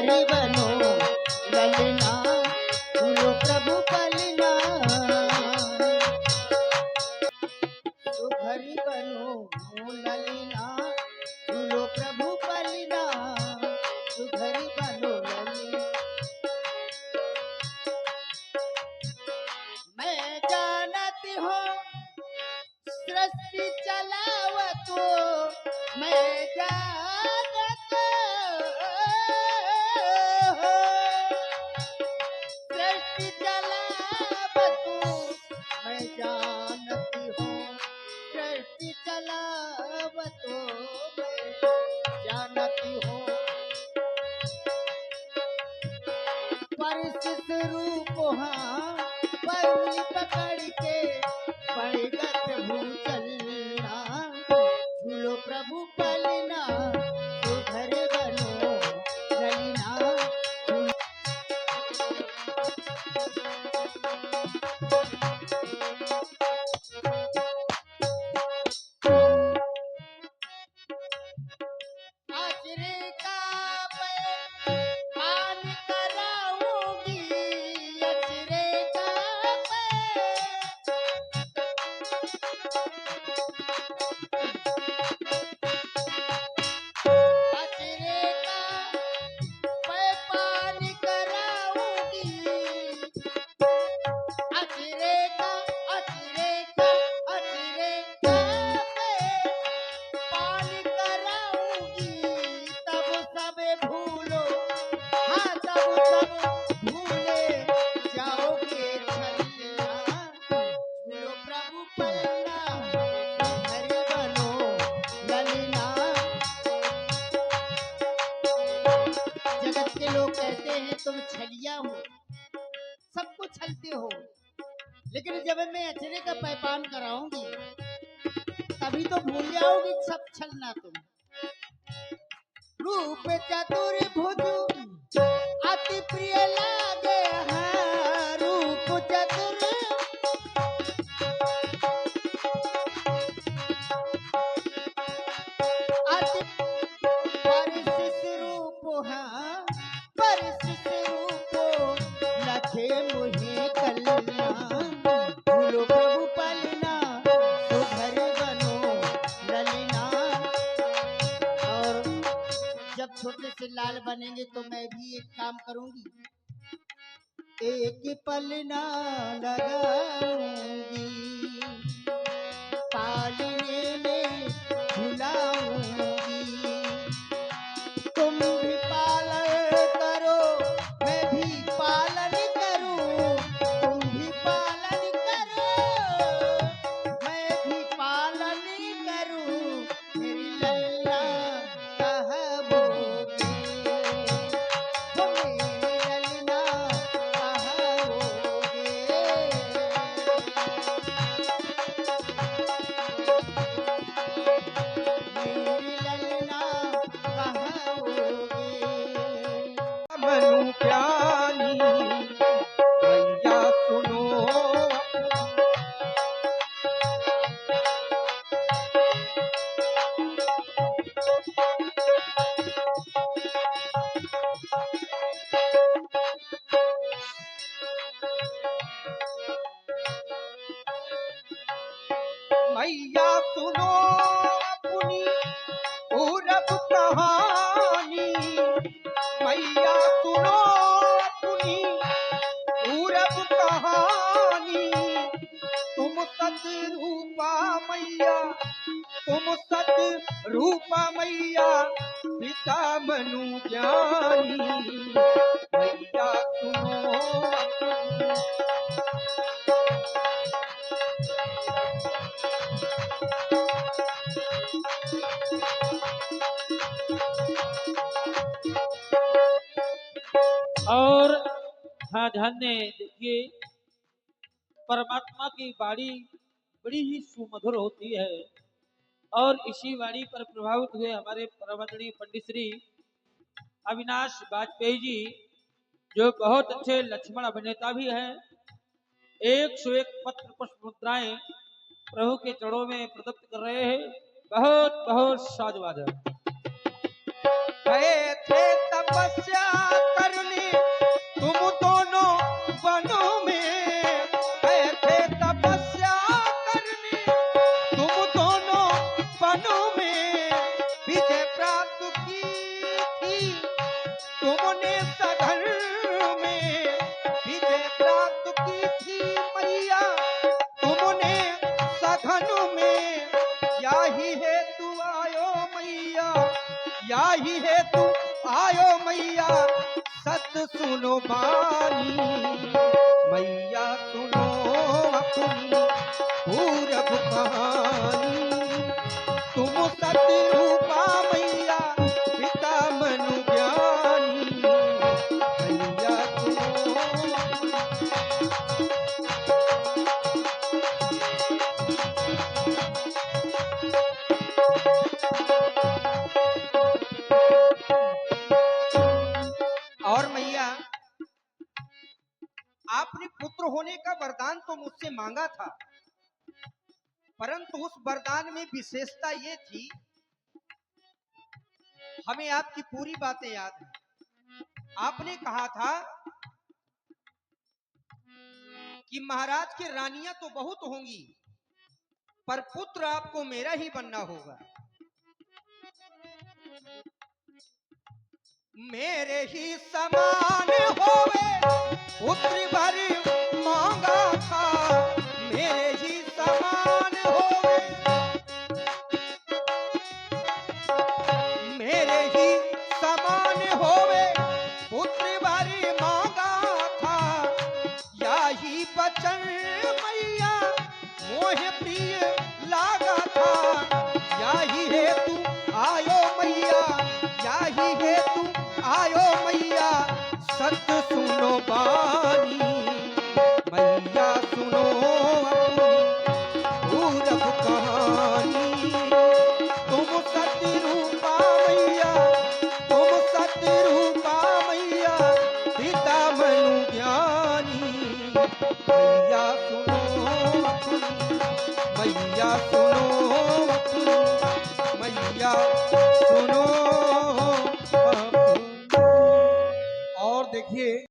सुघरी बनो ललना झूलो प्रभु पलना सुघरी बनो ललना झूलो प्रभु पलना सुघरी बनो ललना मैं जानती हूँ सृष्टि चलावतो मैं जानती सृष्टि चलावतो मैं जानती हूँ सृष्टि चलावतो मैं जानती हूँ परिस्थित रूप हाँ पगली पकड़ के पड़गत भूचलना झूलो प्रभु पलना सुघर बनो ललना आचरे का पान कराऊंगी अचरे का अचरे का पान कराऊंगी अचरे का अचरे का अचरे का पान कराऊंगी तब सब भूलो हाँ तब सब भूले जाओगे छलना झूलो प्रभु पलना सुघरी बनो ललना जगत के लोग कहते हैं तुम छलिया हो सबको छलते हो लेकिन जब मैं अचरे का पैपान कराऊंगी तभी तो भूल जाओगी सब छलना तुम रूप चतुर्भुज अति प्रिय लागे हाँ रूप चतुर्भुज अति परिसित रूप हाँ परिसित रूप लखे मुहे कलना झूलो प्रभु पलना सुघर बनो ललना और जब छोटे से लाल बनेंगे तो मैं भी एक काम करूंगी एक पलना लगाऊंगी पालने में झुलाऊंगी तुम भी पालन करो मैं भी पालन करूं तुम भी पालन करो मैं भी पालन करूं मेरी लल्ला कहबोगे वो मेरी लल्ला कहबोगे मेरी लल्ला कहबोगे मनु ज्ञानी भैया सुनो भैया सुनो अपनी पूरब कहानी भैया सुनो अपनी पूरब कहानी तुम सतरूपा मैया तुम सतरूपा मैया पिता मनु ज्ञानी भैया सुनो और हाँ ध्यान दें देखिए परमात्मा की वाणी बड़ी ही सुमधुर होती है और इसी वाणी पर प्रभावित हुए हमारे परमात्मनीय पंडित श्री अविनाश वाजपेयी जी जो बहुत अच्छे लक्ष्मण अभिनेता भी हैं 101 पत्र पुष्प मुद्राएं प्रभु के चरणों में प्रदत्त कर रहे हैं। बहुत बहुत साधुवाद गए थे तपस्या सुनो बानी, मैया सुनो अपनी पूरब कहानी। तुम सत्य रूपा मैया पिता मनु ज्ञानी, मैया सुनो और मैया आपने पुत्र होने का वरदान तो मुझसे मांगा था, परंतु उस वरदान में विशेषता ये थी, हमें आपकी पूरी बातें याद है। आपने कहा था कि महाराज की रानियां तो बहुत होंगी, पर पुत्र आपको मेरा ही बनना होगा। मेरे ही समान होवे पुत्र भर मांगा था, मेरे ही समान होवे, मेरे ही समान होवे पुत्र भर मांगा था। या ही बचन मैया मोह प्रिय लागा था, या ही हेतु आयो मैया, या ही हेतु आयो मैया। सत्य सुनो बानी, मैया सुनो अपनी पूरब कहानी। तुम सत्य रूपा मैया, तुम सत्य रूपा मैया पिता मनु ज्ञानी। मैया सुनो अपनी, मैया सुनो अपनी, मैया सुनो। और देखिए